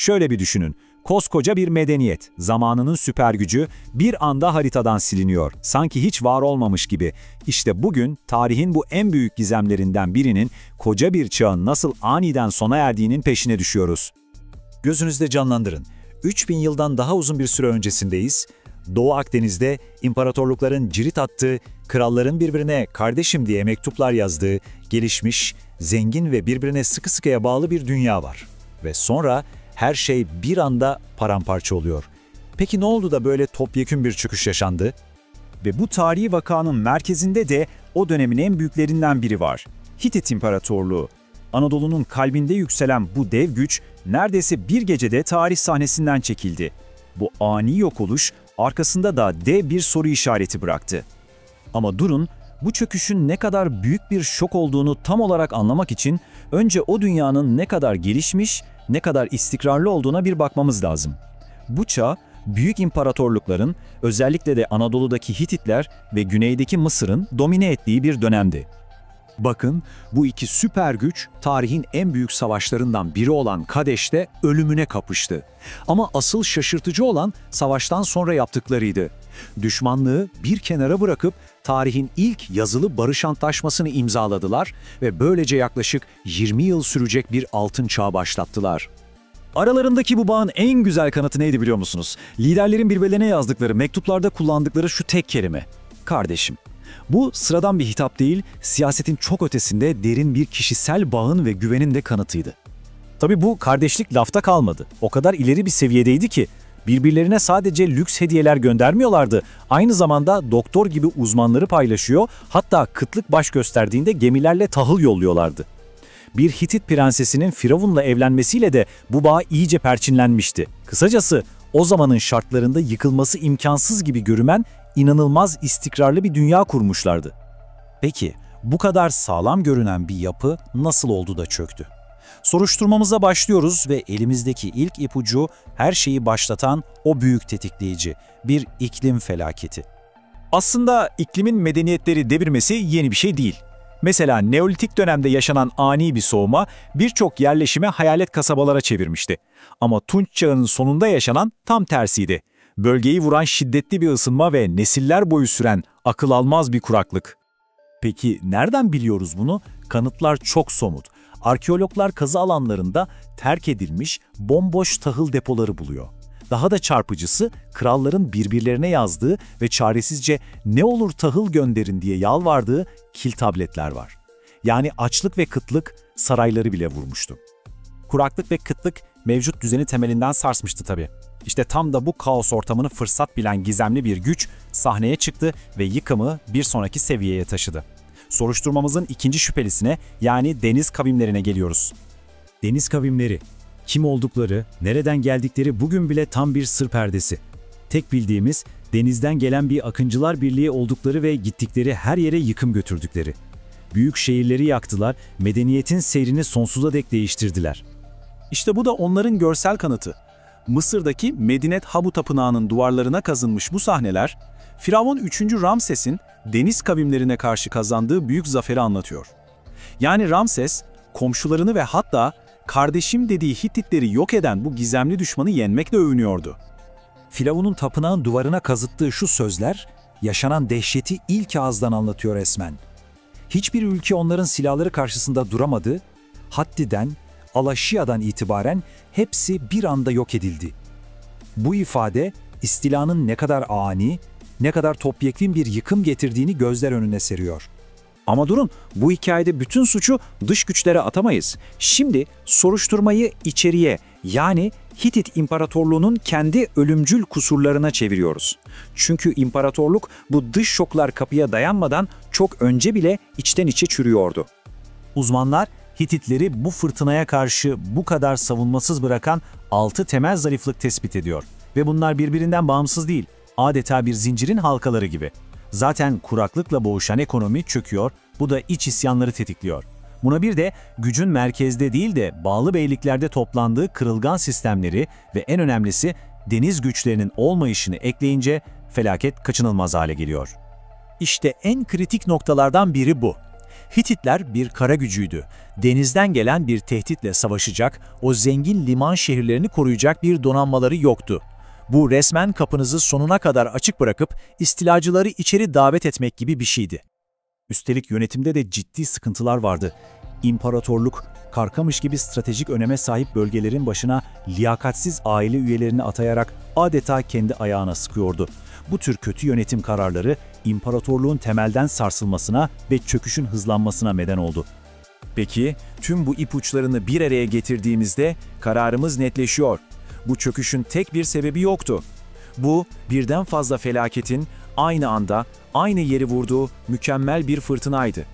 Şöyle bir düşünün. Koskoca bir medeniyet, zamanının süper gücü bir anda haritadan siliniyor. Sanki hiç var olmamış gibi. İşte bugün tarihin bu en büyük gizemlerinden birinin koca bir çağın nasıl aniden sona erdiğinin peşine düşüyoruz. Gözünüzde canlandırın. 3000 yıldan daha uzun bir süre öncesindeyiz. Doğu Akdeniz'de imparatorlukların cirit attığı, kralların birbirine kardeşim diye mektuplar yazdığı, gelişmiş, zengin ve birbirine sıkı sıkıya bağlı bir dünya var. Ve sonra her şey bir anda paramparça oluyor. Peki ne oldu da böyle topyekün bir çöküş yaşandı? Ve bu tarihi vakanın merkezinde de o dönemin en büyüklerinden biri var. Hitit İmparatorluğu. Anadolu'nun kalbinde yükselen bu dev güç neredeyse bir gecede tarih sahnesinden çekildi. Bu ani yok oluş arkasında da dev bir soru işareti bıraktı. Ama durun, bu çöküşün ne kadar büyük bir şok olduğunu tam olarak anlamak için önce o dünyanın ne kadar gelişmiş, ne kadar istikrarlı olduğuna bir bakmamız lazım. Bu çağ, büyük imparatorlukların, özellikle de Anadolu'daki Hititler ve güneydeki Mısır'ın domine ettiği bir dönemdi. Bakın, bu iki süper güç tarihin en büyük savaşlarından biri olan Kadeş'te ölümüne kapıştı. Ama asıl şaşırtıcı olan savaştan sonra yaptıklarıydı. Düşmanlığı bir kenara bırakıp tarihin ilk yazılı barış antlaşmasını imzaladılar ve böylece yaklaşık 20 yıl sürecek bir altın çağ başlattılar. Aralarındaki bu bağın en güzel kanıtı neydi biliyor musunuz? Liderlerin birbirlerine yazdıkları mektuplarda kullandıkları şu tek kelime: kardeşim. Bu sıradan bir hitap değil, siyasetin çok ötesinde derin bir kişisel bağın ve güvenin de kanıtıydı. Tabii bu kardeşlik lafta kalmadı. O kadar ileri bir seviyedeydi ki birbirlerine sadece lüks hediyeler göndermiyorlardı. Aynı zamanda doktor gibi uzmanları paylaşıyor, hatta kıtlık baş gösterdiğinde gemilerle tahıl yolluyorlardı. Bir Hitit prensesinin Firavun'la evlenmesiyle de bu bağ iyice perçinlenmişti. Kısacası o zamanın şartlarında yıkılması imkansız gibi görünen inanılmaz istikrarlı bir dünya kurmuşlardı. Peki bu kadar sağlam görünen bir yapı nasıl oldu da çöktü? Soruşturmamıza başlıyoruz ve elimizdeki ilk ipucu her şeyi başlatan o büyük tetikleyici, bir iklim felaketi. Aslında iklimin medeniyetleri devirmesi yeni bir şey değil. Mesela Neolitik dönemde yaşanan ani bir soğuma birçok yerleşime hayalet kasabalara çevirmişti. Ama Tunç Çağı'nın sonunda yaşanan tam tersiydi. Bölgeyi vuran şiddetli bir ısınma ve nesiller boyu süren akıl almaz bir kuraklık. Peki nereden biliyoruz bunu? Kanıtlar çok somut. Arkeologlar kazı alanlarında terk edilmiş bomboş tahıl depoları buluyor. Daha da çarpıcısı, kralların birbirlerine yazdığı ve çaresizce "ne olur tahıl gönderin" diye yalvardığı kil tabletler var. Yani açlık ve kıtlık sarayları bile vurmuştu. Kuraklık ve kıtlık mevcut düzeni temelinden sarsmıştı tabii. İşte tam da bu kaos ortamını fırsat bilen gizemli bir güç sahneye çıktı ve yıkımı bir sonraki seviyeye taşıdı. Soruşturmamızın ikinci şüphelisine, yani deniz kavimlerine geliyoruz. Deniz kavimleri, kim oldukları, nereden geldikleri bugün bile tam bir sır perdesi. Tek bildiğimiz, denizden gelen bir akıncılar birliği oldukları ve gittikleri her yere yıkım götürdükleri. Büyük şehirleri yaktılar, medeniyetin seyrini sonsuza dek değiştirdiler. İşte bu da onların görsel kanıtı. Mısır'daki Medinet Habu Tapınağı'nın duvarlarına kazınmış bu sahneler, Firavun 3. Ramses'in deniz kavimlerine karşı kazandığı büyük zaferi anlatıyor. Yani Ramses, komşularını ve hatta kardeşim dediği Hittitleri yok eden bu gizemli düşmanı yenmekle övünüyordu. Firavun'un tapınağın duvarına kazıttığı şu sözler, yaşanan dehşeti ilk ağızdan anlatıyor resmen. Hiçbir ülke onların silahları karşısında duramadı, Hatti'den, Alaşiya'dan itibaren hepsi bir anda yok edildi. Bu ifade, istilanın ne kadar ani, ne kadar topyekün bir yıkım getirdiğini gözler önüne seriyor. Ama durun, bu hikayede bütün suçu dış güçlere atamayız. Şimdi soruşturmayı içeriye, yani Hitit İmparatorluğu'nun kendi ölümcül kusurlarına çeviriyoruz. Çünkü imparatorluk bu dış şoklar kapıya dayanmadan çok önce bile içten içe çürüyordu. Uzmanlar, Hititleri bu fırtınaya karşı bu kadar savunmasız bırakan 6 temel zayıflık tespit ediyor. Ve bunlar birbirinden bağımsız değil, adeta bir zincirin halkaları gibi. Zaten kuraklıkla boğuşan ekonomi çöküyor, bu da iç isyanları tetikliyor. Buna bir de gücün merkezde değil de bağlı beyliklerde toplandığı kırılgan sistemleri ve en önemlisi deniz güçlerinin olmayışını ekleyince felaket kaçınılmaz hale geliyor. İşte en kritik noktalardan biri bu. Hititler bir kara gücüydü. Denizden gelen bir tehditle savaşacak, o zengin liman şehirlerini koruyacak bir donanmaları yoktu. Bu resmen kapınızı sonuna kadar açık bırakıp istilacıları içeri davet etmek gibi bir şeydi. Üstelik yönetimde de ciddi sıkıntılar vardı. İmparatorluk, Karkamış gibi stratejik öneme sahip bölgelerin başına liyakatsiz aile üyelerini atayarak adeta kendi ayağına sıkıyordu. Bu tür kötü yönetim kararları imparatorluğun temelden sarsılmasına ve çöküşün hızlanmasına neden oldu. Peki, tüm bu ipuçlarını bir araya getirdiğimizde kararımız netleşiyor. Bu çöküşün tek bir sebebi yoktu. Bu, birden fazla felaketin aynı anda, aynı yeri vurduğu mükemmel bir fırtınaydı.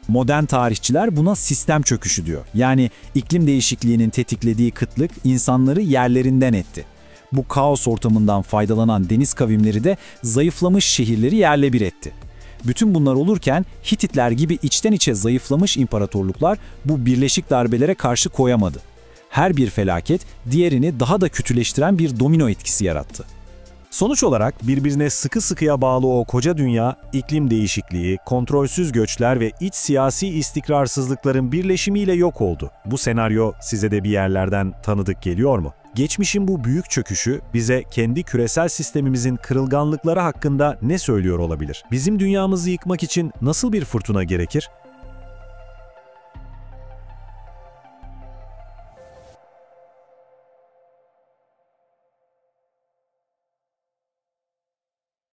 Modern tarihçiler buna sistem çöküşü diyor. Yani iklim değişikliğinin tetiklediği kıtlık insanları yerlerinden etti. Bu kaos ortamından faydalanan deniz kavimleri de zayıflamış şehirleri yerle bir etti. Bütün bunlar olurken Hititler gibi içten içe zayıflamış imparatorluklar bu birleşik darbelere karşı koyamadı. Her bir felaket diğerini daha da kötüleştiren bir domino etkisi yarattı. Sonuç olarak birbirine sıkı sıkıya bağlı o koca dünya, iklim değişikliği, kontrolsüz göçler ve iç siyasi istikrarsızlıkların birleşimiyle yok oldu. Bu senaryo size de bir yerlerden tanıdık geliyor mu? Geçmişin bu büyük çöküşü bize kendi küresel sistemimizin kırılganlıkları hakkında ne söylüyor olabilir? Bizim dünyamızı yıkmak için nasıl bir fırtına gerekir?